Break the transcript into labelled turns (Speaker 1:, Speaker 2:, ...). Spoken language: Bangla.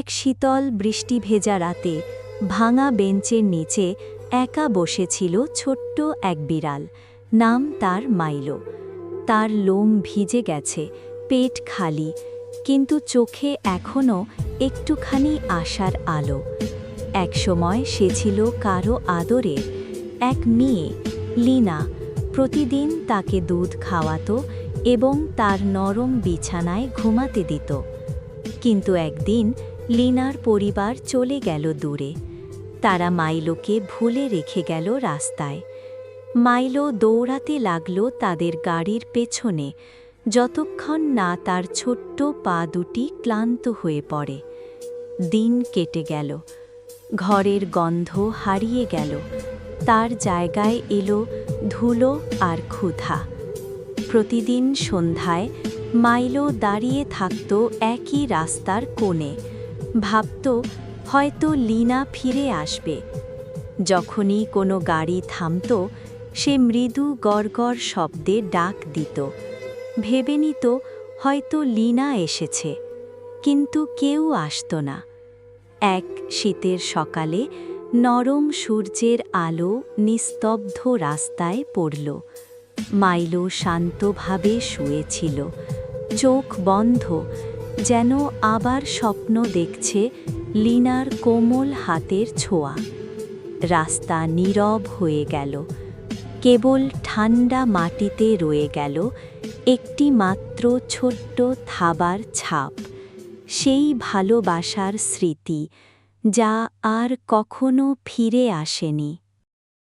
Speaker 1: এক শীতল বৃষ্টি ভেজা রাতে ভাঙা বেঞ্চের নিচে একা বসেছিল ছোট্ট এক বিড়াল। নাম তার মাইলো। তার লোম ভিজে গেছে, পেট খালি, কিন্তু চোখে এখনও একটুখানি আশার আলো। একসময় সে ছিল কারো আদরের এক মেয়ে, লিনা। প্রতিদিন তাকে দুধ খাওয়াতো এবং তার নরম বিছানায় ঘুমাতে দিত। কিন্তু একদিন লিনার পরিবার চলে গেল দূরে। তারা মাইলোকে ভুলে রেখে গেল রাস্তায়। মাইলো দৌড়াতে লাগল তাদের গাড়ির পেছনে, যতক্ষণ না তার ছোট্ট পা দুটি ক্লান্ত হয়ে পড়ে। দিন কেটে গেল, ঘরের গন্ধ হারিয়ে গেল, তার জায়গায় এলো ধুলো আর ক্ষুধা। প্রতিদিন সন্ধ্যায় মাইলো দাঁড়িয়ে থাকত একই রাস্তার কোণে, ভাবত হয়তো লিনা ফিরে আসবে। যখনই কোনো গাড়ি থামত, সে মৃদু গড়গড় শব্দে ডাক দিত। ভেবে নিত হয়তো লিনা এসেছে, কিন্তু কেউ আসত না। এক শীতের সকালে নরম সূর্যের আলো নিস্তব্ধ রাস্তায় পড়ল। মাইলো শান্তভাবে শুয়েছিল, চোখ বন্ধ, যেন আবার স্বপ্ন দেখছে লিনার কোমল হাতের ছোঁয়া। রাস্তা নীরব হয়ে গেল, কেবল ঠান্ডা মাটিতে রয়ে গেল একটি মাত্র ছোট্ট থাবার ছাপ, সেই ভালোবাসার স্মৃতি যা আর কখনো ফিরে আসেনি।